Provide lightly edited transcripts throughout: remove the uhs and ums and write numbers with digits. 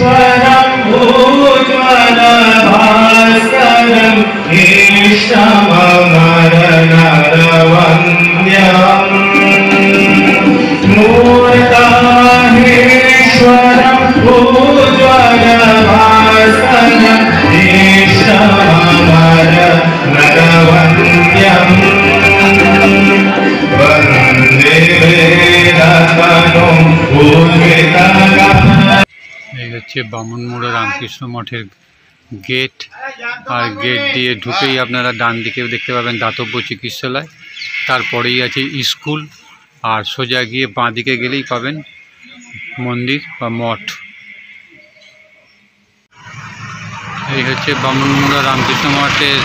भूज्वलभास्करम् ईष्टममरनरवन्द्यम् मूर्ताहेश्वरम् भूज्वलभास्करम् ईष्टममरनरवन्द्यम् वन्दे वेदतनुं पूजितम्। এই হচ্ছে বামুনমুড়া রামকৃষ্ণ মঠের গেট, আর গেট দিয়ে ঢুকেই আপনারা ডান দিকেও দেখতে পাবেন দাতব্য চিকিৎসালয়, তারপরেই আছে স্কুল, আর সোজা গিয়ে বাঁ দিকে গেলেই পাবেন মন্দির বা মঠ। এই হচ্ছে বামুনমুড়া রামকৃষ্ণ মঠের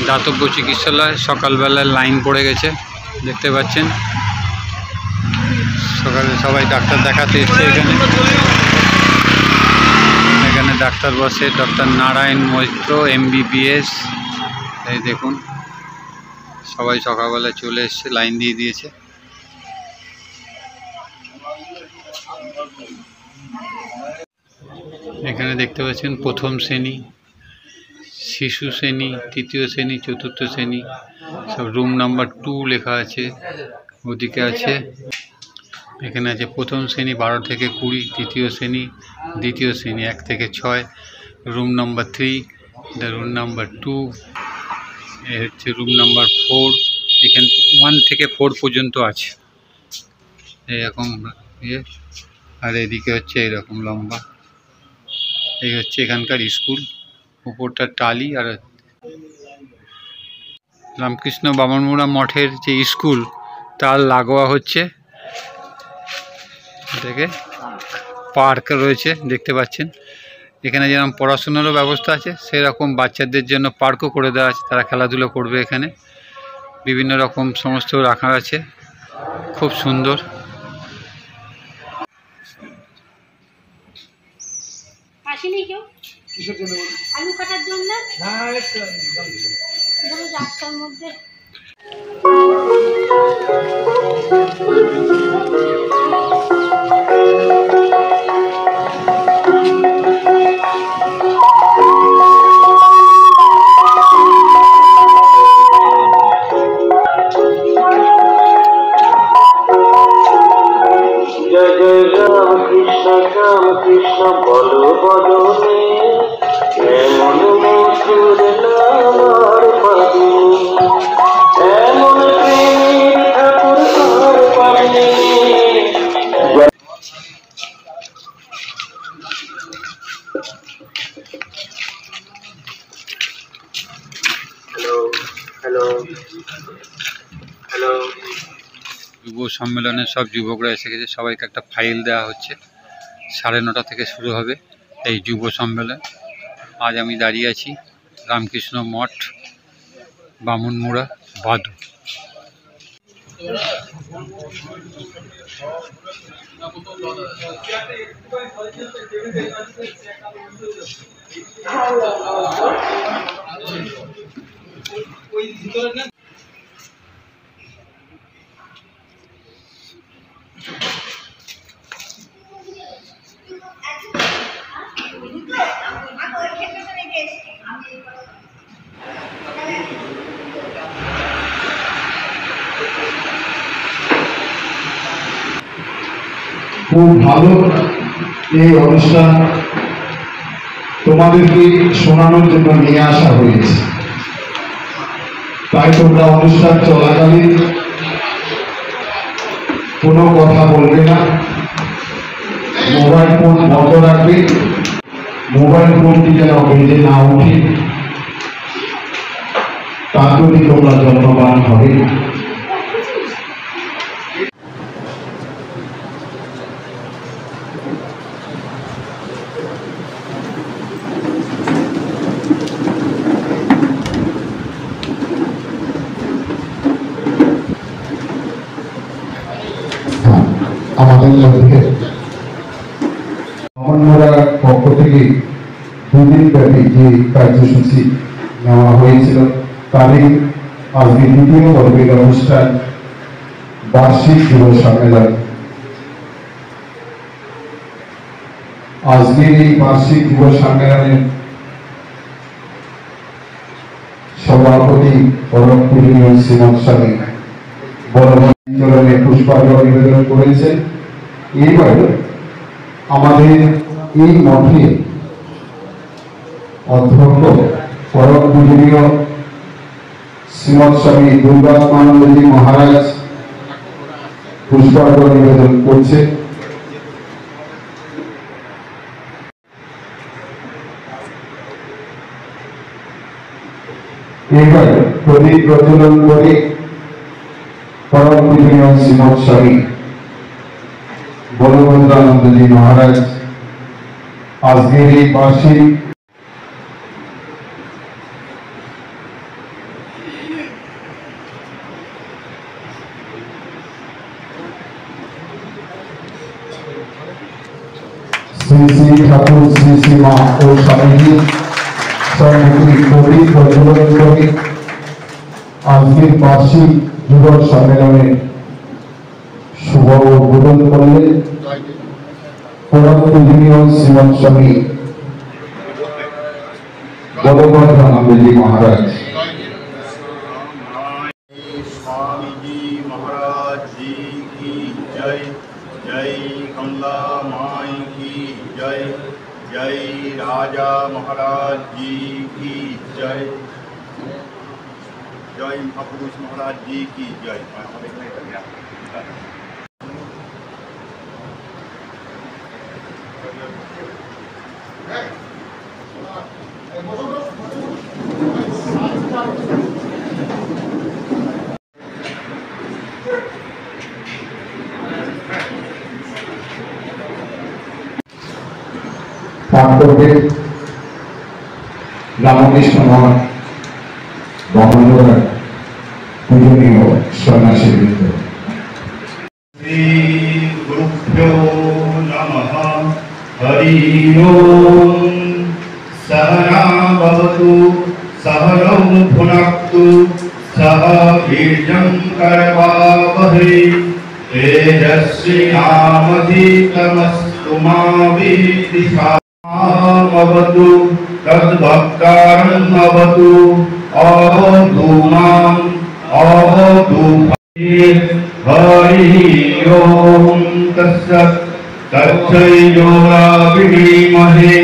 দাতব্য চিকিৎসালয়। সকালবেলায় লাইন পড়ে গেছে, দেখতে পাচ্ছেন সকালে সবাই ডাক্তার দেখাতে এসছে। এখানে ডাক্তার বসে, ডক্টর নারায়ণ মৈত্র MBBS। এই দেখুন সবাই সকালবেলা চলে এসছে, লাইন দিয়ে দিয়েছে। এখানে দেখতে পাচ্ছেন প্রথম শ্রেণী, শিশু শ্রেণী, তৃতীয় শ্রেণী, চতুর্থ শ্রেণী, সব রুম নাম্বার 2 লেখা আছে। ওদিকে আছে, এখানে আছে প্রথম শ্রেণী 12 থেকে 20, তৃতীয় শ্রেণী, দ্বিতীয় শ্রেণী 1 থেকে 6, রুম নাম্বার 3, রুম নাম্বার 2, এ হচ্ছে রুম নাম্বার 4। এখানে 1 থেকে 4 পর্যন্ত আছে এরকম ইয়ে, আর এদিকে হচ্ছে এরকম লম্বা। এই হচ্ছে এখানকার স্কুল, উপরটা টালি। আর রামকৃষ্ণ বামুনমুড়া মঠের যে স্কুল তার লাগোয়া হচ্ছে দেখে পার্ক রয়েছে, দেখতে পাচ্ছেন। এখানে যেরকম পড়াশোনারও ব্যবস্থা আছে, সেরকম বাচ্চাদের জন্য পার্কও করে দেওয়া আছে, তারা খেলাধুলো করবে। এখানে বিভিন্ন রকম সমস্ত রাখা আছে, খুব সুন্দর। আসেনি কেউ আলু কাটার জন্য? রাস্তার মধ্যে जय जय राम कृष्ण बोलो बोलो एमन मधुर नामार पानी एमन प्रेम ठाकुर तार पानी। Hello hello hello. যুব সম্মেলনে সব যুবকরা এসে গেছে, সবাইকে একটা ফাইল দেওয়া হচ্ছে। 9:30 থেকে শুরু হবে এই যুব সম্মেলন। আজ আমি দাঁড়িয়ে আছি রামকৃষ্ণ মঠ, বামুনমুড়া, ভাদু। খুব ভালো এই অনুষ্ঠান তোমাদেরকে শোনানোর জন্য নিয়ে আসা হয়েছে। তাই তোমরা অনুষ্ঠান চলাকালীন কোনো কথা বলবে না, মোবাইল ফোন বন্ধ রাখবে। মোবাইল ফোনটি যেন বেজে না উঠে, তার জন্য তোমরা যত্নবান হবে। আমাদের মধ্যে বামুনমুড়ার পক্ষ থেকে 2 দিন ব্যাপী যে কার্যসূচি নেওয়া হয়েছিল, তারই আজকে 2য় পর্বের অনুষ্ঠান, বার্ষিক যুব সম্মেলন। আজকের এই বার্ষিক যুব সম্মেলনের সভাপতি পরম পূজনীয় শ্রীমৎ স্বামী বড় পুষ্পার্ঘ্য নিবেদন করেছেন। এবার আমাদের এই মঠে অধ্যক্ষ পরম পূজনীয় শ্রীমৎ স্বামী দুর্গাত্মানন্দজি মহারাজ পুষ্পার্ঘ্য নিবেদন করছে। এবার প্রদীপ প্রজ্বলন করে পরম পূজনীয় শ্রীমৎ স্বামী বলভদ্রানন্দজি মহারাজ আজকের এই বার্ষিক শ্রী শ্রী ঠাকুর শ্রী শ্রী মা ও স্বামীজি সর্বমুখী প্রদীপ প্রজ্বলন করে আজকের বার্ষিক যুব সম্মেলনে শুভ উদ্বোধন করলেন পরম পূজনীয় শ্রীমৎ স্বামী বলভদ্রানন্দজি মহারাজ। स्वामी जी महाराज जी की जय। जय कमला माई की जय। जय राजा महाराज जी की जय। जय महापुरुष महाराज जी की जय। রামকৃষ্ণ মঠ বহনগড় পূজনীয় সন্ন্যাসী বৃন্দ। श्री गुरुभ्यो नमः। हरि ओम। सहना भवतु सहनौ भुनक्तु सह वीर्यं करवावहै तेजस्विनामधितमस्तु मा विद्विषावतु तद्भक्तारं भवतु अवधू माम् अवधू। हरि ओम तत्सत् तच्छयोराविणीमहे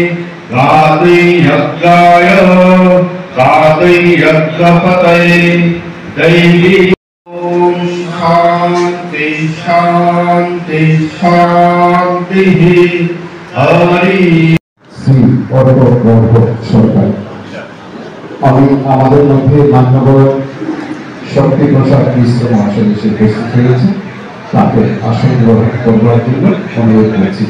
गादयज्ञाय गादयज्ञपतये दैवी। ओम शांति शांति शांति। हरि শ্রী অরূপ সরকার। আমি আমাদের মধ্যে মান্যবর শক্তি প্রসাদ মিশ্র মহাশয় এসে উপস্থিত হয়েছে, তাকে আসন গ্রহণ করবার জন্য অনুরোধ করছি।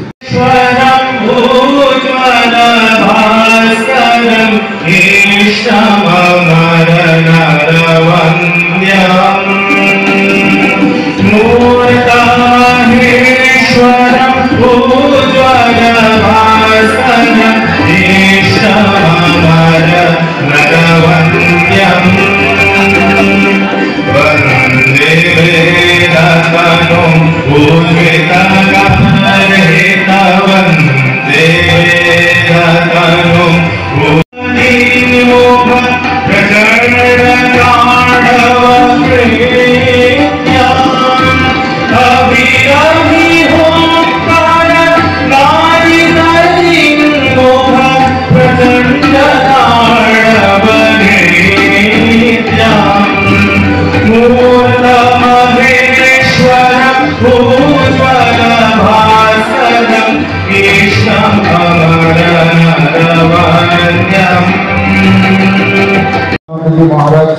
মহারাজ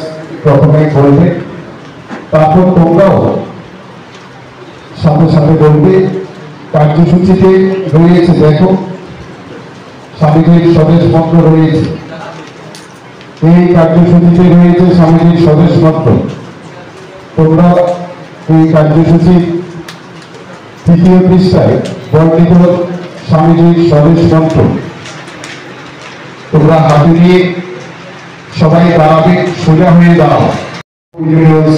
প্রথমে বলবে, তারপর তোমরাও সাথে সাথে বলবে। কার্যসূচিতে রয়েছে, দেখো স্বামীজির স্বদেশ মন্ত্র রয়েছে। এই কার্যসূচিতে রয়েছে স্বামীজির স্বদেশ মন্ত্র। তোমরা এই কার্যসূচি তৃতীয় পৃষ্ঠায় বর্ণিত স্বামীজির স্বদেশ মন্ত্র তোমরা হাতে নিয়ে সবাই দাঁড়াবে, সোজা হয়ে দাঁড়াও।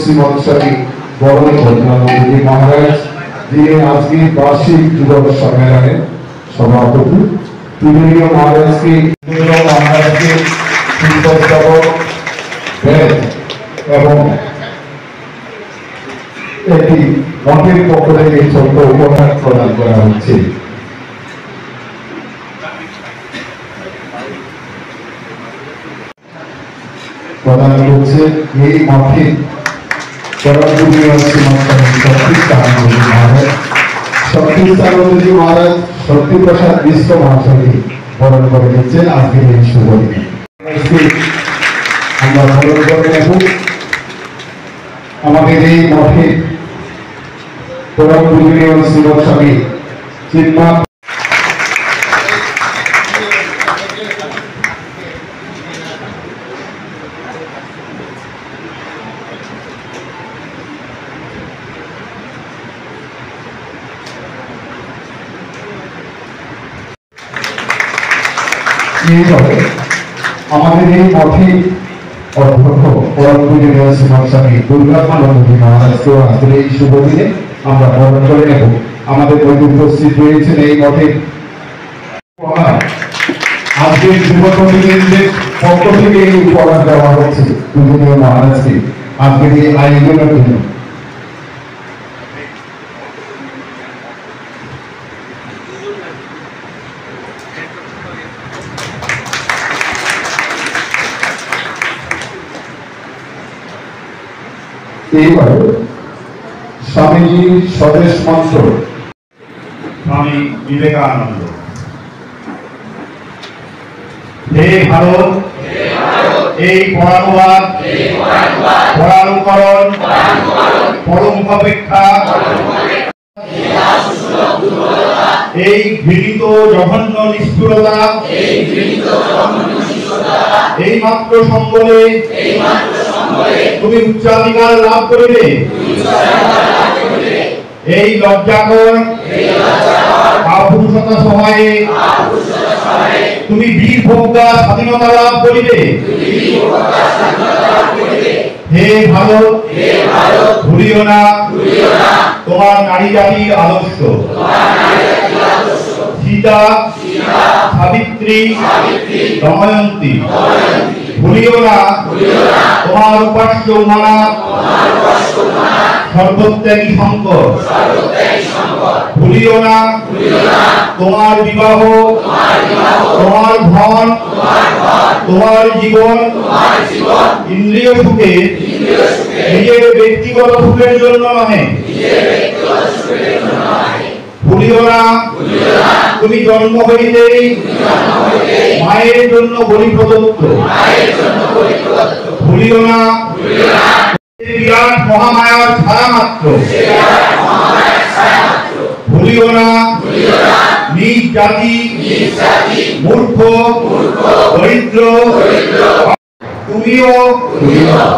শ্রীমৎ স্বামী বলভদ্রানন্দজি মহারাজ যিনি আজকে বার্ষিক যুব সম্মেলনের সভাপতি। पूजनीय महाराज की पुष्पस्तबक বেদ এবং একটি মঠের পক্ষ থেকে ছোট্ট উপহার প্রদান করা হচ্ছে। প্রদান করছে এই মঠে শক্তিস্থানন্দজি মহারাজ শক্তিপ্রসাদ মিশ্র মহাশয়কে বরণ করে দিচ্ছেন আজকের এই শুভ দিনে। আমরা বরণ করে নেব আমাদের এই মঠে পরম পূজনীয় শ্রীমৎ স্বামী চিন্ময় আমাদের এই মঠে অধ্যক্ষ পরম পূজনীয় শ্রীমৎ স্বামী দুর্গানন্দজি মহারাজকেও আজকের এই শুভ দিনে আমরা বরণ করে নেব। আমাদের মধ্যে উপস্থিত রয়েছেন এই মঠের আজকের যুব প্রতিনিধিদের পক্ষ থেকে এই উপহার দেওয়া হচ্ছে পূজনীয় মহারাজকে আজকের এই আয়োজনের জন্য। এইবার স্বামীজির স্বদেশ মন্ত্র স্বামী বিবেকানন্দ। হে ভারত, এই পরানুবাদ পরানুকরণ পরম অপেক্ষা এই ঘৃণিত জঘন্য নিষ্ঠুরতা এই মাত্র সম্বলে তুমি উচ্চাধিকার লাভ করিবে। এই লজ্জাকর কাপুরুষতা সময়ে তুমি বীর ভোগ্যা স্বাধীনতা লাভ করিবে। হে ভারত, ভুলিও না তোমার নারী জাতির আদর্শ। সীতা, সাবিত্রী, দময়ন্তী, ভুলিও না তোমার উপাস্য উমানাথ, সর্বত্যাগী শঙ্কর। ভুলিও না তোমার বিবাহ, তোমার ধন, তোমার জীবন ইন্দ্রিয় সুখে নিজের ব্যক্তিগত সুখের জন্য নহে। ভুলিও না তুমি জন্ম হইতেই মায়ের জন্য বলি প্রদত্ত। ভুলিও না বিরাট মহামায়ার ছায়া মাত্র। ভুলিও না নিজ জাতি মূর্খ দরিদ্র তুমিও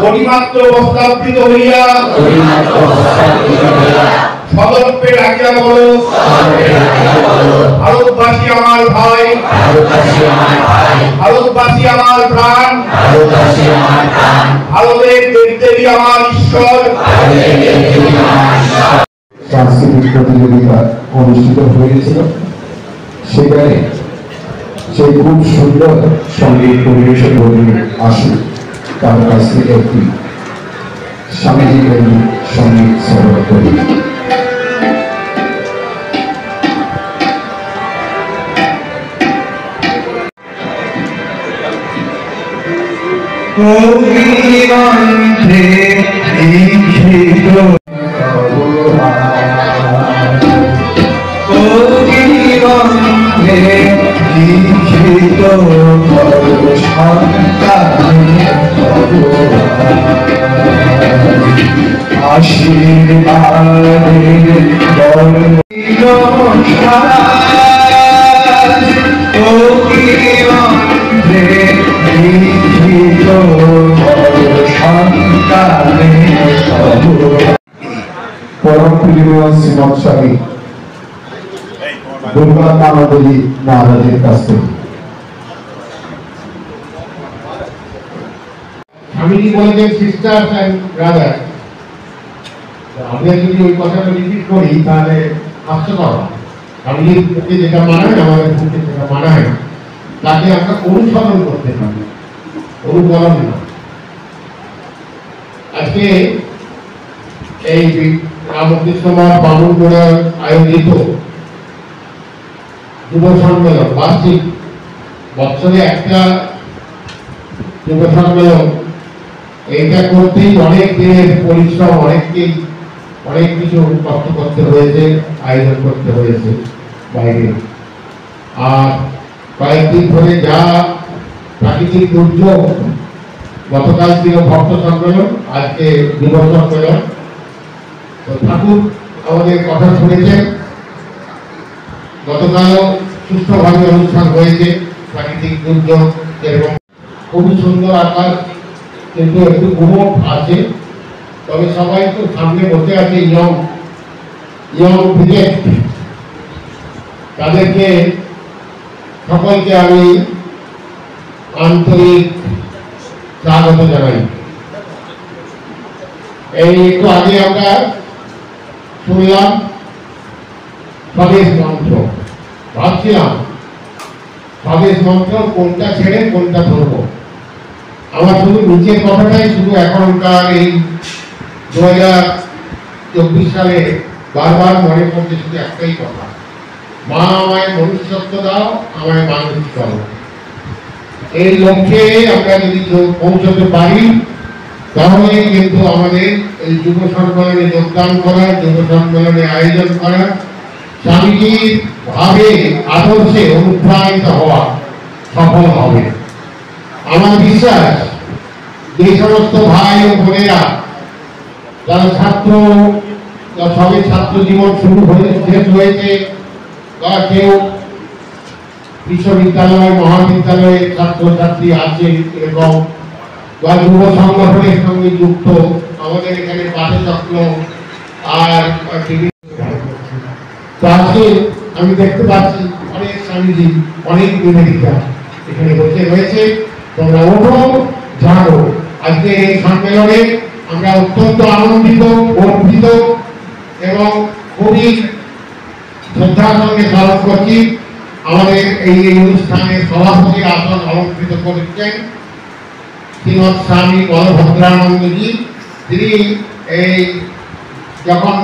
পরিমাত্র অবস্থাপিত হইয়া সদর্পে ডাকিয়া বলো, ভারতবাসী আমার ভাই, ভারতবাসী আমার প্রাণ, ভারতের দেবদেবী আমার ঈশ্বর। সাংস্কৃতিক প্রতিযোগিতা অনুষ্ঠিত হয়েছিল, সেখানে সেই খুব সুন্দর সঙ্গীত পরিবেশন করে আসুন তার কাছ থেকে একটি স্বামীজির সঙ্গীত শ্রবণ করি। পরম প্রিয় শ্রীমৎ স্বামী দুর্গানন্দজি মহারাজের কাছ থেকে স্বামীজি বলেছেন সিস্টার্স অ্যান্ড ব্রাদার। আমরা যদি ওই কথাটা রিপিট করি তাহলে হাস্যকর। স্বামীজি যেটা মানেন আমাদের মানায় তাকে আমরা অনুসরণ করতে পারি, অনুকরণ না। আজকে এই রামকৃষ্ণ মঠ বামুনগোড়ার আয়োজিত যুব সম্মেলন, বার্ষিক বছরে একটা যুব সম্মেলন, এইটা করতেই অনেক দিনের পরিশ্রম, অনেক কিছু কষ্ট করতে হয়েছে, আয়োজন করতে হয়েছে বাইরে। আর কয়েকদিন ধরে যা প্রাকৃতিক দুর্যোগ, গতকাল ছিল ভক্ত সম্মেলন, আজকে যুব সম্মেলন। তো ঠাকুর আমাদের কথা শুনেছেন, গতকালও সুস্থভাবে অনুষ্ঠান হয়েছে। প্রাকৃতিক দুর্যোগ এবং খুবই সুন্দর আকাশ, কিন্তু একটু গুমট আছে। তবে সবাই তো সামনে বসে আছে ইয়ং ব্রিগেড, তাদেরকে সকলকে আমি আন্তরিক স্বাগত জানাই। এই একটু আগে আমরা শুনলাম স্বদেশ মন্ত্র, ভাবছিলাম স্বদেশ মন্ত্র কোনটা ছেড়ে কোনটা ধরবো। আমার শুধু নিচের কথাটাই শুধু এখনকার এই 2024 সালে বারবার মনে পড়ছে শুধু একটাই কথা, মা আমায় মনুষ্যত্ব দাও, আমায় মানুষ করো। এই লক্ষ্যে আমরা যদি পৌঁছতে পারি তাহলে কিন্তু আমাদের এই যুব সম্মেলনে যোগদান করা, যুব সম্মেলনে আয়োজন করা, স্বামীজির ভাবে আদর্শে অনুপ্রাণিত হওয়া সফল হবে। আমার বিশ্বাস যে সমস্ত ভাই ও বোনেরা যারা সবে ছাত্র জীবন শুরু হয়েছে বা কেউ বিশ্ববিদ্যালয় মহাবিদ্যালয়ে ছাত্রছাত্রী আছে এবং বা যুব সংগঠনের সঙ্গে যুক্ত, আমাদের এখানে পাঠচক্র আর আজকে আমি দেখতে পাচ্ছি অনেক স্বামীজি, অনেক বিবেদিকা এখানে বসে রয়েছে। তোমরা ওঠো, জানো। আজকে এই সম্মেলনে আমরা অত্যন্ত আনন্দিত, গর্বিত এবং খুবই শ্রদ্ধার সঙ্গে স্মরণ করছি আমাদের এই অনুষ্ঠানের সভাপতির আসন অলঙ্কৃত করেছেন শ্রীমৎ স্বামী বলভদ্রানন্দজি। তিনি এই যখন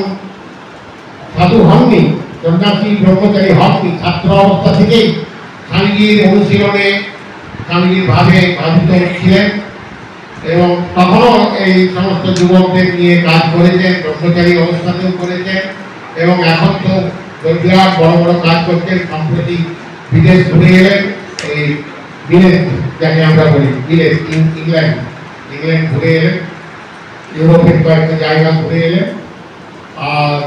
সাধু হননি, সন্ন্যাসী ব্রহ্মচারী হননি, ছাত্র অবস্থা থেকেই স্বামীজির অনুশীলনে স্বামীজির ভাবে বাধিত ছিলেন এবং তখনও এই সমস্ত যুবকদের নিয়ে কাজ করেছেন, ব্রহ্মচারী অবস্থাতেও করেছেন এবং এখন তো বিরাট বড় বড় কাজ করছেন। সম্প্রতি বিদেশ ঘুরে এলেন, এই বিলেত যাকে আমরা বলি বিলেত, ইংল্যান্ড ঘুরে এলেন, ইউরোপের কয়েকটা জায়গা ঘুরে এলেন। আর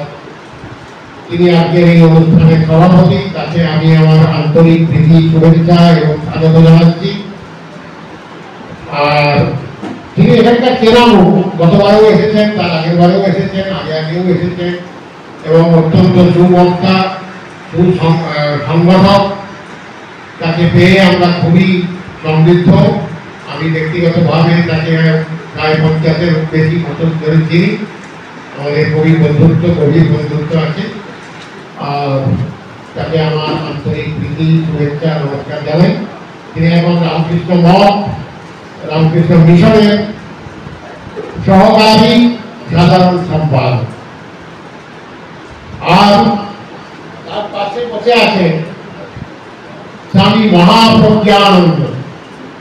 তিনি আজকের এই অনুষ্ঠানের সভাপতি, তাতে আমি আমার আন্তরিক প্রীতি, শুভেচ্ছা এবং স্বাগত জানাচ্ছি। আর তিনি এখানকার চেনামো, গতবারেও এসেছেন, তার আগের বারেও এসেছেন, আগেও এসেছেন এবং অত্যন্ত সুবক্তা, সুসংগঠক। তাকে পেয়ে আমরা খুবই সমৃদ্ধ। আমি ব্যক্তিগতভাবে তাকে প্রায় 50-এর বেশি বছর ধরে চিনি। আমাদের গভীর বন্ধুত্ব আছে। আর তাকে আমার আন্তরিক প্রীতি, শুভেচ্ছা, নমস্কার জানাই। তিনি এখন রামকৃষ্ণ মঠ, রামকৃষ্ণ মিশনের সহকারী সাধারণ সম্পাদক। আর তার পাশে বসে আছেন স্বামী মহাপ্রজ্ঞানন্দ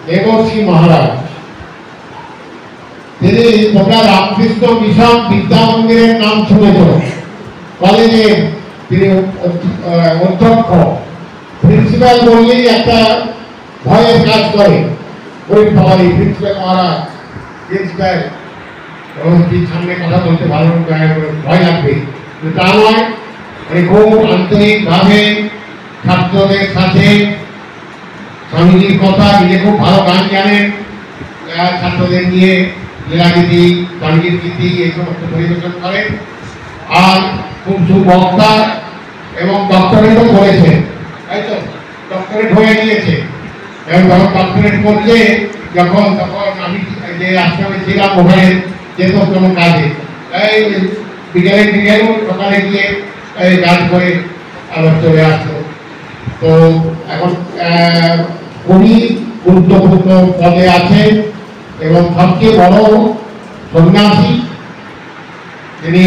দেবশ্রী মহারাজ। তিনি গোটা রামকৃষ্ণ মিশন বিদ্যা মন্দিরের নাম শুনেছ, কলেজের তিনি অধ্যক্ষ। প্রিন্সিপাল বললেই একটা ভয়ের কাজ করে, ওই সবারই প্রিন্সিপাল মহারাজ, প্রিন্সিপাল সামনে কথা বলতে ভালো ভয় লাগবে, তা নয়। মানে খুব আন্তরিকভাবে ছাত্রদের সাথে স্বামীজির কথা, নিজে খুব ভালো গান জানেন, ছাত্রদের নিয়ে লীলাগীতি, স্বামীজির গীতি এই সমস্ত পরিবেশন করেন। আর খুব সুবক্তা এবং ডক্টরেটও করেছেন, তাই তো? ডক্টরেট হয়ে গিয়েছে এবং যখন ডক্টরেট করছে তখন আমি যে আশ্রমে ছিলাম ওখানে যেত কোনো কাজে, এই বিকেলেও সকালে গিয়ে এই কাজ করে আবার চলে আসতো। তো এখন উনি গুরুত্বপূর্ণ পদে আছেন এবং সবচেয়ে বড় সন্ন্যাসী। তিনি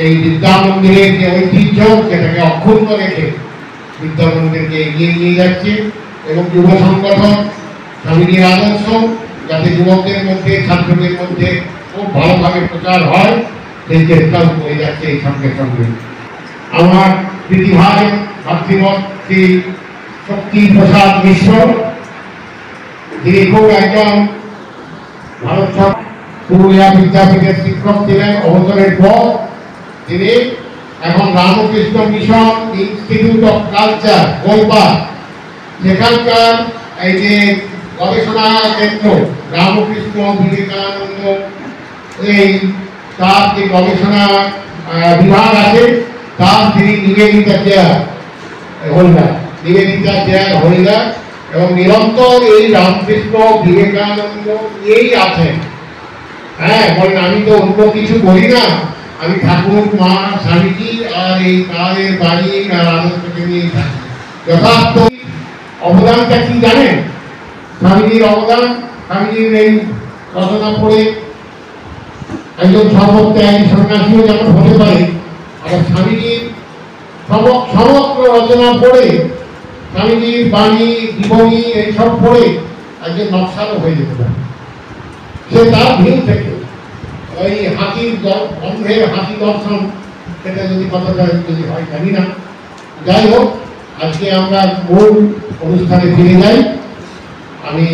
এই বিদ্যা মন্দিরের যে ঐতিহ্য সেটাকে অক্ষুণ্ণ রেখে বিদ্যা মন্দিরকে এগিয়ে নিয়ে যাচ্ছে এবং যুব সংগঠন স্বামীজির আদর্শ যাতে যুবকদের মধ্যে ছাত্রদের মধ্যে খুব ভালোভাবে প্রচার হয় সেই চেষ্টাও করে যাচ্ছে এই সঙ্গে সঙ্গে। আমার প্রীতিভাই ভাতৃমন্ত্রী শক্তি প্রসাদ মিশ্র, যিনি খুব একজন ভারত পুরুলিয়া বিদ্যাপীঠের শিক্ষক ছিলেন, অবসরের পর তিনি এখন Ramakrishna Mission Institute of Culture Golpark, সেখানকার এই যে গবেষণা কেন্দ্র রামকৃষ্ণ বিবেকানন্দ, এই তার যে গবেষণা বিভাগ আছে তার তিনি নিবেদিতা চেয়ার হোল্ডার এবং নিরন্তর এই রামকৃষ্ণ বিবেকানন্দ নিয়েই আছেন। হ্যাঁ, বলেন আমি তো অন্য কিছু করি না, আমি ঠাকুর মা স্বামীজি আর এই তাদের বাড়ি আর আদর্শকে নিয়ে থাকি। যথার্থ অবদানটা কি জানেন? স্বামীজির অবদান, স্বামীজির এই রচনা পড়ে একজন সর্বত্যাগী সন্ন্যাসীও যেমন হতে পারে, আবার স্বামীজির সমগ্র রচনা পড়ে, স্বামীজির বাণী জীবনী এইসব পড়ে একজন নকশালও হয়ে যেতে পারে। সে তার ভিউ থেকে ওই হাতির বন্ধের হাতি দর্শন, সেটা যদি কথাটা যদি হয় জানি না। যাই হোক, আজকে আমরা মূল অনুষ্ঠানে ফিরে যাই। আমি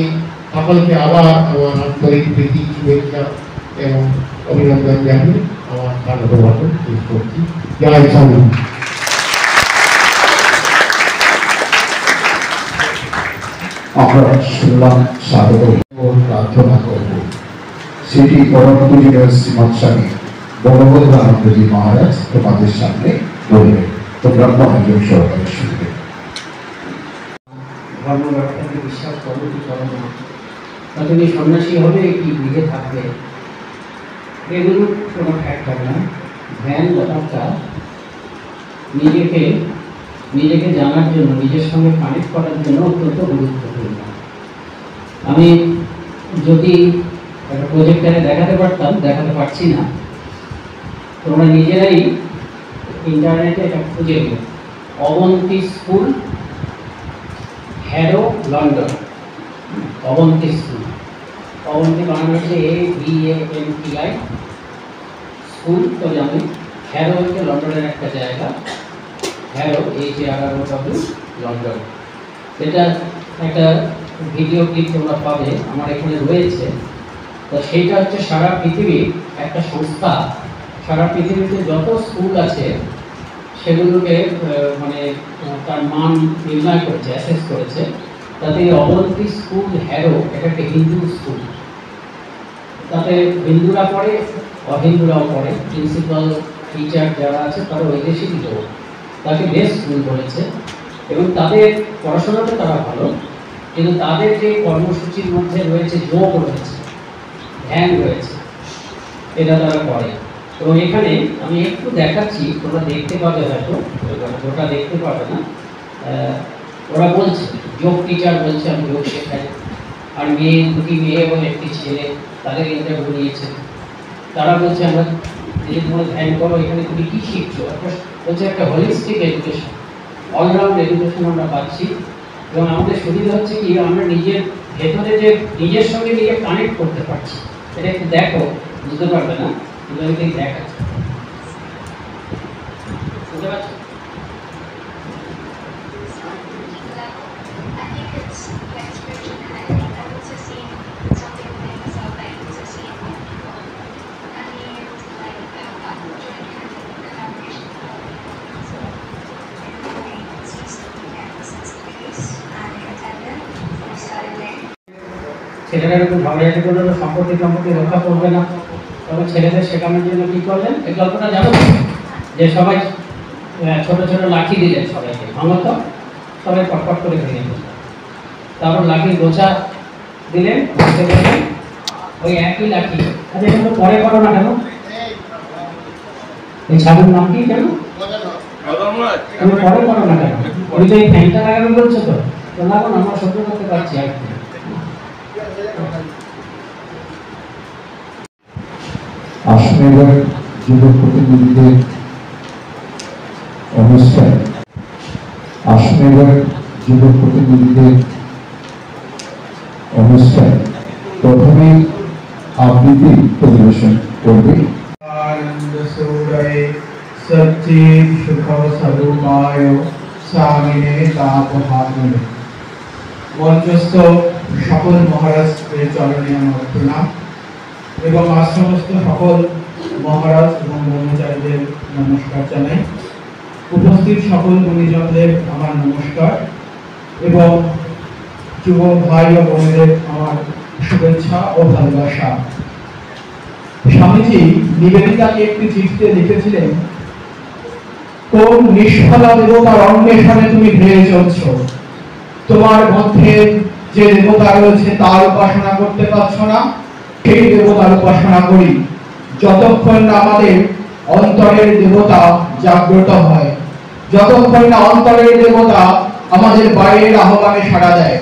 সকলকে আবার আমার আন্তরিক প্রীতি, শুভেচ্ছা এবং অভিনন্দন জানিয়ে আমার স্বাগত ভাষণ শেষ করছি। জয় স্বামী। আমরা শুনলাম স্বাগত প্রার্থনা করব। সেটি পরম পূজনীয় শ্রীমৎ স্বামী বনবদ্ধানন্দজি মহারাজ তোমাদের সামনে বলবেন। তোমরা মনোযোগ সহকারে শুনবে। ধর্ম ব্যবস্থাকে বিশ্বাস করো কি করো না, তুমি সন্ন্যাসী হবে কি গৃহে থাকবে, এগুলো কোনো ফ্যাক্টর না। ধ্যান ব্যাপারটা নিজেকে জানার জন্য, নিজের সঙ্গে কানেক্ট করার জন্য অত্যন্ত গুরুত্বপূর্ণ। আমি যদি একটা প্রজেক্টারে দেখাতে পারতাম, দেখাতে পারছি না, তোমরা নিজেরাই ইন্টারনেটে এটা খুঁজে নিও। Avanti school, Harrow, London. Avanti school, Avanti বানানো হচ্ছে AVANTI স্কুল, তো জানি। হ্যারো হচ্ছে লন্ডনের একটা জায়গা, হ্যারো HARROW লন্ডন। এটা একটা ভিডিও ক্লিপ তোমরা পাবে, আমার এখানে রয়েছে। তো সেইটা হচ্ছে সারা পৃথিবীর একটা সংস্থা, সারা পৃথিবীতে যত স্কুল আছে সেগুলোকে মানে তার মান নির্ণয় করেছে, অ্যাসেস করেছে। তাতে অবন্তী স্কুল হ্যারো, এটা একটা হিন্দু স্কুল। তাতে হিন্দুরা পড়ে, অহিন্দুরাও পড়ে। প্রিন্সিপাল, টিচার যারা আছে তারা ওই দেশেরই লোক, তাকে বেস্ট স্কুল বলেছে। এবং তাদের পড়াশোনাতে তারা ভালো, কিন্তু তাদের যে কর্মসূচির মধ্যে রয়েছে, যোগ রয়েছে, ধ্যান রয়েছে, এটা তারা করে। এবং এখানে আমি একটু দেখাচ্ছি, তোমরা দেখতে পাবে, হয়তো ওটা দেখতে পাবে না। ওরা বলছে, যোগ টিচার বলছে আমি যোগ শেখাই, আর দুটি মেয়ে এবং একটি ছেলে, তাদের ইন্টারভিউ নিয়েছে। তারা বলছে আমরা যদি তোমরা ধ্যান করো, এখানে তুমি কী শিখছো? বলছে একটা হোলিস্টিক এডুকেশন, অলরাউন্ড এডুকেশন আমরা পাচ্ছি। এবং আমাদের সুবিধা হচ্ছে কি, আমরা নিজের ভেতরে যে নিজের সঙ্গে নিজে কানেক্ট করতে পারছি। এটা একটু দেখো, বুঝতে পারবে না, কিন্তু আমি দেখাচ্ছি, বুঝতে পারছো? ছেলেরা একটু ঝগড়াঝাটি করলে তো সম্পত্তি রক্ষা করবে না। তবে ছেলেদের শেখানোর জন্য কী করলেন, এই গল্পটা জানো যে সবাই ছোটো ছোটো লাঠি দিলেন সবাইকে, ভাঙত সবাই পটপট করে ভেঙে দিলেন। তারপর লাঠির গোছা দিলেন, বললেন ওই একই লাঠি। আচ্ছা, এটা তো পরে করো না কেন? এই ছাগল নাম কি কেন? তুমি পরে করো না কেন? তুমি তো এই ফ্যানটা লাগানো বলছো তো, তো লাগানো, আমরা সহ্য করতে পারছি আর কি। আসুন এবার যুব প্রতিনিধিদের অনুষ্ঠান, আসুন এবার যুব প্রতিনিধিদের অনুষ্ঠান প্রথমেই আবৃত্তি পরিবেশন করবে। সচিব সুখব স্বরূপায় স্বামিনে তাপহারিণে। মঞ্চস্থ সকল মহারাজের চরণে আমার প্রণাম এবং আশ্রমস্থ সকল মহারাজ এবং ব্রহ্মচারীদের নমস্কার জানাই। উপস্থিত সকল গুণীজনদের আমার নমস্কার এবং যুব ভাই ও বোনেদের আমার শুভেচ্ছা ও ভালোবাসা। স্বামীজি নিবেদিতাকে একটি চিঠিতে লিখেছিলেন, কোন নিষ্ফলা দেবতার অন্বেষণে তুমি ধেয়ে চলছ? তোমার মধ্যে যে দেবতা রয়েছে তার উপাসনা করতে পারছ না, সেই দেবতার উপাসনা করি। যতক্ষণ না আমাদের অন্তরের দেবতা জাগ্রত হয়, যতক্ষণ না অন্তরের দেবতা আমাদের বাইরের আহ্বানে সাড়া দেয়।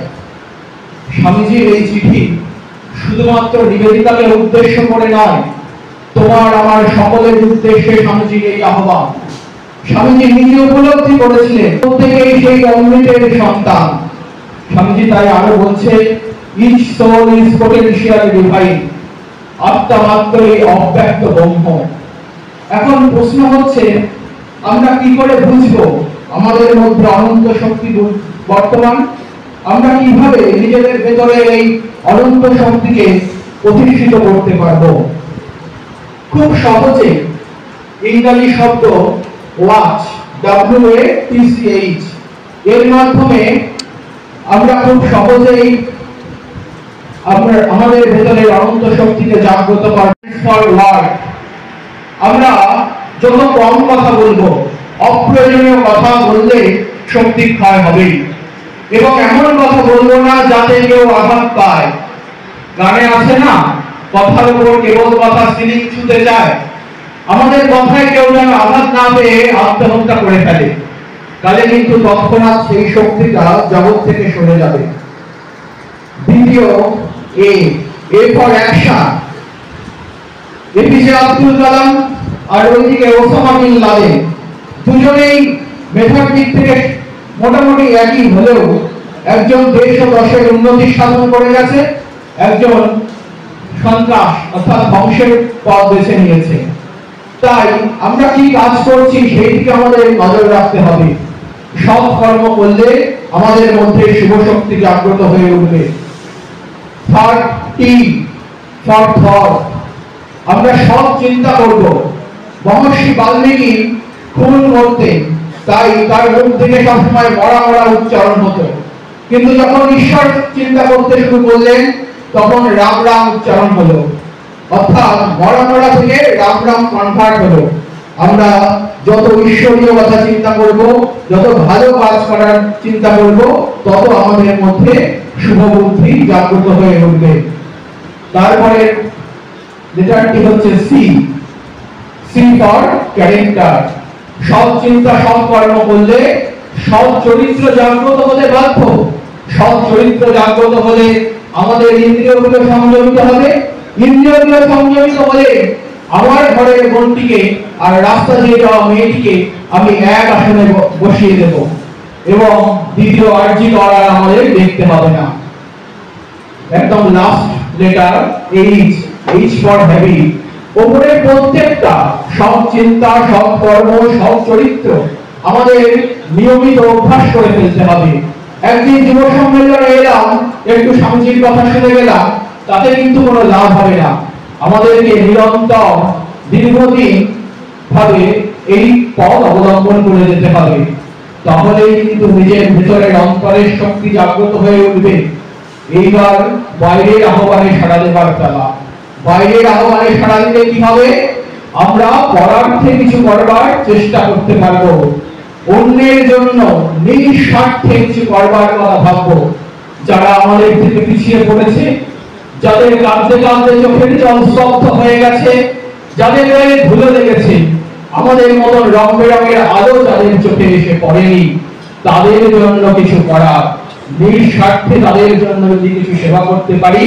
স্বামীজির এই চিঠি শুধুমাত্র নিবেদিতাকে উদ্দেশ্য করে নয়, তোমার আমার সকলের উদ্দেশ্যে স্বামীজির এই আহ্বান। স্বামীজি নিজে উপলব্ধি করেছিলেন প্রত্যেকেই সেই অমৃতের সন্তান। স্বামীজি তাই আরো বলছে, each soul is potentially divine, আত্মা মাত্রই অব্যক্ত ব্রহ্ম। এখন প্রশ্ন হচ্ছে, আমরা কি করে বুঝবো আমাদের মধ্যে অনন্ত শক্তি বর্তমান? আমরা কিভাবে নিজেদের ভেতরে এই অনন্ত শক্তিকে প্রতিষ্ঠিত করতে পারবো? খুব সহজে ইংরেজি শব্দ ওয়াচ, WATCH, এর মাধ্যমে আমরা খুব সহজেই আমাদের ভেতরে অনন্ত শক্তিকে জাগ্রত করব। আমরা যত কম কথা বলবো, অপ্রয়োজনীয় কথা বললে শক্তি ক্ষয় হবে, এবং এমন কথা বলবো না যাতে কেউ আঘাত পায়। গানে আছে না, কথার উপর কেবল কথা সিলিং ছুঁতে চায়। আমাদের কথায় কেউ যেন আঘাত না পেয়ে আত্মহত্যা করে ফেলে, তাহলে কিন্তু তৎক্ষণাৎ সেই শক্তিটা জগৎ থেকে সরে যাবে। দ্বিতীয় A for action. APJ Abdul Kalam আর ওইদিকে ওসামা বিন লাদেন, দুজনেই মেধার দিক থেকে মোটামুটি একই হলেও একজন দেশ ও দশের উন্নতি সাধন করে গেছে, একজন সন্ত্রাস অর্থাৎ ধ্বংসের পথ বেছে নিয়েছে। তাই আমরা কি কাজ করছি সেই দিকে আমাদের নজর রাখতে হবে। সৎ কর্ম করলে আমাদের মধ্যে শুভ শক্তি জাগ্রত হয়ে উঠবে। থার্ড টি ফর থট, আমরা সৎ চিন্তা করব। মহর্ষি বাল্মীকি খুন করতেন, তাই তার মুখ থেকে সবসময় মরা মরা উচ্চারণ হতো, কিন্তু যখন ঈশ্বর চিন্তা করতে শুরু করলেন তখন রাম রাম উচ্চারণ হলো, অর্থাৎ মরা মরা থেকে রাম রাম কনভার্ট হলো। আমরা যত ঈশ্বরীয় কথা চিন্তা করব, যত ভালো কাজ করার চিন্তা করব, তত আমাদের মধ্যে শুভ বুদ্ধি জাগ্রত হয়ে উঠবে। তারপরে লেটারটি হচ্ছে সি ফর ক্যারেক্টার। সৎ চিন্তা সৎ কর্ম করলে সৎ চরিত্র জাগ্রত হতে বাধ্য। সৎ চরিত্র জাগ্রত হলে আমাদের ইন্দ্রিয়গুলো সংযমিত হবে, ইন্দ্রিয়গুলো সংযমিত হলে আমার ঘরের বোনটিকে আর রাস্তা দিয়ে যাওয়া মেয়েটিকে আমি এক আসনে বসিয়ে দেব, এবং দ্বিতীয় আর্জি করা আমাদের দেখতে হবে না। একদম last letter H for habit. ওপরে প্রত্যেকটা সৎ চিন্তা, সৎ কর্ম, সৎ চরিত্র আমাদের নিয়মিত অভ্যাস করে ফেলতে হবে। একদিন যুব সম্মেলনে এলাম, একটু স্বামীজির কথা শুনে গেলাম, তাতে কিন্তু কোনো লাভ হবে না। আমাদেরকে নিরন্তর দীর্ঘদিন ভাবে এই পথ অবলম্বন করে যেতে হবে, তাহলেই কিন্তু নিজের ভিতরের অন্তরের শক্তি জাগ্রত হয়ে উঠবে। এইবার বাইরের আহ্বানে সাড়া দেবার পালা। বাইরের আহ্বানে সাড়া দিলে কি হবে? আমরা পরার্থে কিছু করবার চেষ্টা করতে পারবো, অন্যের জন্য নিঃস্বার্থে কিছু করবার কথা ভাববো। যারা আমাদের থেকে পিছিয়ে পড়েছে, যাদের কাঁদতে কাঁদতে চোখের জল স্তব্ধ হয়ে গেছে, যাদের গায়ে ধুলো লেগেছে, আমাদের মতন রং বেরঙের আলো তাদের চোখে এসে পড়েনি, তাদের জন্য কিছু করা, নিঃস্বার্থে তাদের জন্য যদি কিছু সেবা করতে পারি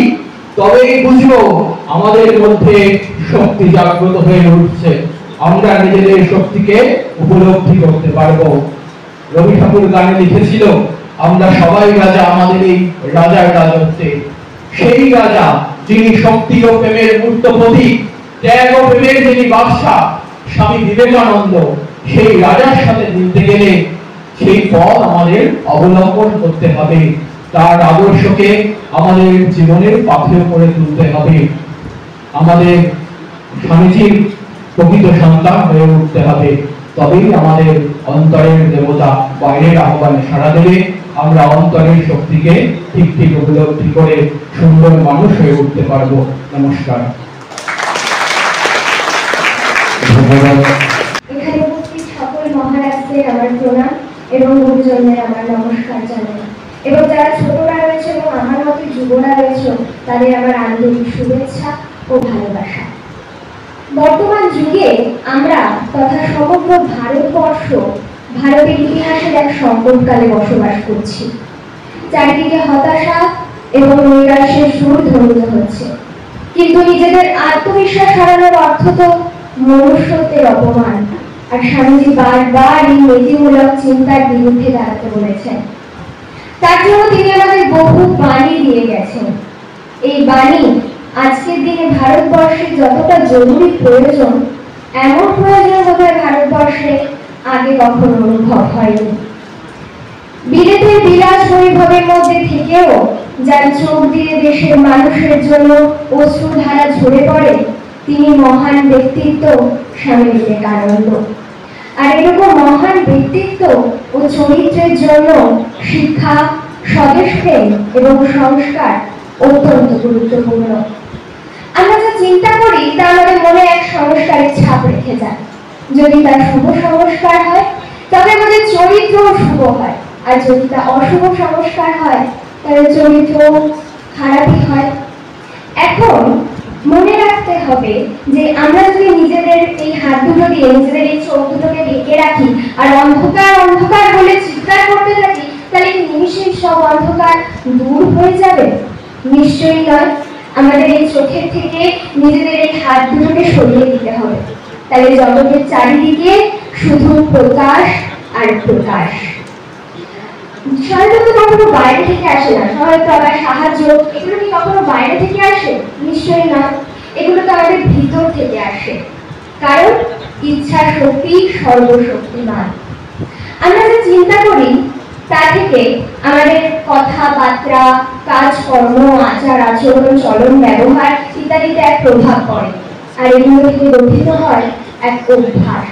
তবেই বুঝবো আমাদের মধ্যে শক্তি জাগ্রত হয়ে উঠছে, আমরা নিজেদের শক্তিকে উপলব্ধি করতে পারবো। রবি ঠাকুর গানে লিখেছিল, আমরা সবাই রাজা আমাদের এই রাজার রাজত্বে। সেই রাজা যিনি শক্তি ও প্রেমের মূর্ত প্রতীক, ত্যাগ ও প্রেমের যিনি বাদশাহ, স্বামী বিবেকানন্দ, সেই রাজার সাথে মিলতে গেলে সেই পথ আমাদের অবলম্বন করতে হবে, তার আদর্শকে আমাদের জীবনের পাথেয় করে তুলতে হবে, আমাদের স্বামীজির প্রকৃত সন্তান হয়ে উঠতে হবে। তবেই আমাদের অন্তরের দেবতা বাইরের আহ্বানে সাড়া দেবে, আমরা অন্তরের শক্তিকে ঠিক ঠিক উপলব্ধি করে সুন্দর মানুষ হয়ে উঠতে পারবো। নমস্কার। এখানে উপস্থিত সকল মহারাজদের আমার প্রণাম এবং গুরুজনদের আমার নমস্কার জানাই, এবং যারা ছোটরা রয়েছে এবং আমার মতো যুবরা রয়েছে তাদের আমার আন্তরিক শুভেচ্ছা ও ভালোবাসা। বর্তমান যুগে আমরা তথা সমগ্র ভারতবর্ষ ভারতের ইতিহাসের এক সংকটকালে বসবাস করছি। চারিদিকে হতাশা এবং নৈরাশ্যের সুর ধ্বনিত হচ্ছে, কিন্তু নিজেদের আত্মবিশ্বাস হারানোর অর্থ তো মনুষ্যত্বের অপমান। আর স্বামীজি বারবার এই নীতিমূলক চিন্তার বিরুদ্ধে দাঁড়াতে বলেছেন। তার জন্য তিনি আমাদের বহু বাণী দিয়ে গেছেন। এই বাণী আজকের দিনে ভারতবর্ষে যতটা জরুরি প্রয়োজন, এমন প্রয়োজন বোধহয় ভারতবর্ষে আগে কখনো অনুভব হয়নি। বিলেতের বিলাস বৈভবের মধ্যে থেকেও যার চোখ দিয়ে দেশের মানুষের জন্য অশ্রুধারা ঝরে পড়ে, তিনি মহান ব্যক্তিত্ব স্বামী বিবেকানন্দ। আর এরকম মহান ব্যক্তিত্ব ও চরিত্রের জন্য শিক্ষা, স্বদেশপ্রেম এবং সংস্কার অত্যন্ত গুরুত্বপূর্ণ। আমরা যা চিন্তা করি তা আমাদের মনে এক সংস্কারের ছাপ রেখে যায়। যদি তা শুভ সংস্কার হয় তবে আমাদের চরিত্রও শুভ হয়, আর যদি তা অশুভ সংস্কার হয় তাহলে চরিত্র খারাপই হয়। এখন মনে রাখতে হবে যে আমরা যদি নিজেদের এই হাত দুটো দিয়ে নিজেদের এই চোখ দুটোকে ঢেকে রাখি আর অন্ধকার অন্ধকার বলে চিৎকার করতে থাকি, তাহলে নিমিষেই সব অন্ধকার দূর হয়ে যাবে? নিশ্চয়ই নয়। আমাদের এই চোখের থেকে নিজেদের এই হাত দুটোকে সরিয়ে দিতে হবে, তাহলে জগতের চারিদিকে শুধু প্রকাশ আর প্রকাশ। সহায়তা তো কখনো বাইরে থেকে আসে না, সহায়তা বা সাহায্য এগুলো কি কখনো বাইরে থেকে আসে? নিশ্চয়ই না, এগুলো তো আমাদের ভিতর থেকে আসে। কারণ ইচ্ছা শক্তি সর্বশক্তিমান। আমরা যে চিন্তা করি তা থেকে আমাদের কথাবার্তা, কাজকর্ম, আচার আচরণ, চলন ব্যবহার ইত্যাদিতে এক প্রভাব পড়ে, আর এগুলো থেকে গঠিত হয় এক অভ্যাস,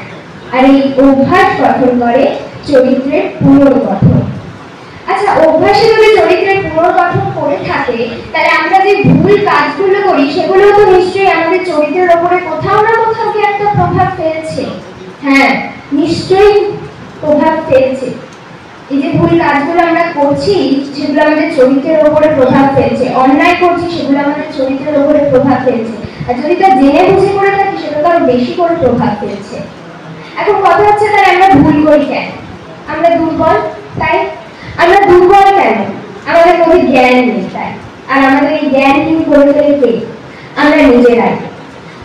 আর এই অভ্যাস গঠন করে চরিত্রের পুনর্গঠন। আচ্ছা, অভ্যাসে যদি চরিত্রের পুনর্গঠন করে থাকে, তাহলে আমরা যে ভুল কাজগুলো করি সেগুলো তো নিশ্চয়ই আমাদের চরিত্রের উপরে কোথাও না কোথাও কি একটা প্রভাব ফেলছে। হ্যাঁ, নিশ্চয়ই প্রভাব ফেলছে। এই যে ভুল কাজগুলো আমরা করছি সেগুলো আমাদের চরিত্রের উপরে প্রভাব ফেলছে, অন্যায় করছি সেগুলো আমাদের চরিত্রের উপরে প্রভাব ফেলছে, আর যদি তা জেনে বুঝে করে থাকি সেটা তো আরো বেশি করে প্রভাব ফেলছে। এখন কথা হচ্ছে, তাহলে আমরা ভুল করি কেন? আমরা দুর্বল তাই? আমরা দুর্বল কেন? আমাদের মধ্যে জ্ঞান নেই তাই। আর আমাদের এই জ্ঞানহীন করে ফেলতে আমরা নিজেরাই।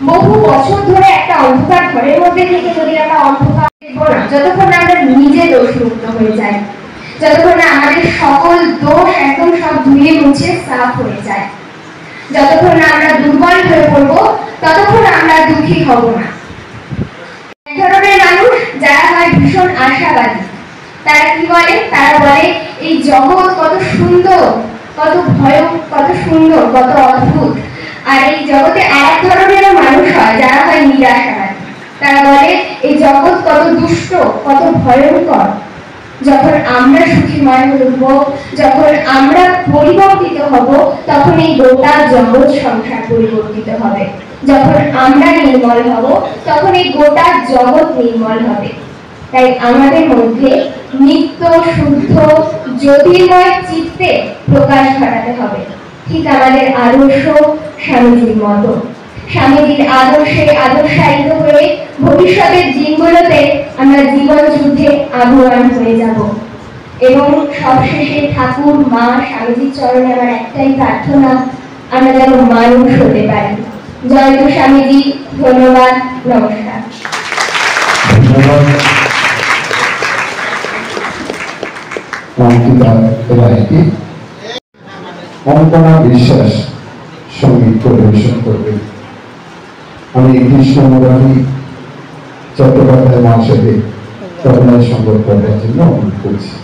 বহু বছর ধরে একটা অন্ধকার ঘরের মধ্যে থেকে যদি আমরা অন্ধকার দেখবো না, যতক্ষণ না আমরা নিজে দোষমুক্ত হয়ে যাই, যতক্ষণ না আমাদের সকল দোষ একদম সব ধুয়ে মুছে সাফ হয়ে যায়, যতক্ষণ না আমরা দুর্বল হয়ে পড়বো, ততক্ষণ আমরা দুঃখী হব না। এক ধরনের মানুষ যারা হয় ভীষণ আশাবাদী, তারা কি বলে? তারা বলে এই জগৎ কত সুন্দর, কত ভয়ঙ্কর, কত সুন্দর, কত অদ্ভুত। আর এই জগতে এক ধরনের মানুষ হয় যারা হয় নিরাশাবাদী, তারা বলে এই জগৎ কত দুষ্ট, কত ভয়ঙ্কর। যখন আমরা সুখীময় হব, যখন আমরা পরিবর্তিত হব, তখন এই গোটা জগৎ সংসার পরিবর্তিত হবে। যখন আমরা নির্মল হব, তখন এই গোটা জগৎ নির্মল হবে। তাই আমাদের মধ্যে নিত্য শুদ্ধ জ্যোতির্ময় চিত্তে প্রকাশ ঘটাতে হবে, ঠিক আমাদের আদর্শ স্বামীজির মতো। স্বামীজির আদর্শে আদর্শায়িত হয়ে ভবিষ্যতের দিনগুলোতে আমরা জীবন যুদ্ধে আবহাওয়ান হয়ে যাব। এবং সবশেষে ঠাকুর মা স্বামীজির চরণে আমার একটাই প্রার্থনা, আমরা যেন মানুষ হতে পারি। জয় তো স্বামীজি, ধন্যবাদ, নমস্কার। ধন্যবাদ অঙ্কিতা রায়কে। অঙ্কনা বিশ্বাস সঙ্গীত পরিবেশন করবে। আমি কৃষ্ণ মুরারি চট্টোপাধ্যায় মহাশয়কে তবলায় সঙ্গত করার জন্য অনুরোধ করছি।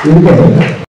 ধন্যবাদ।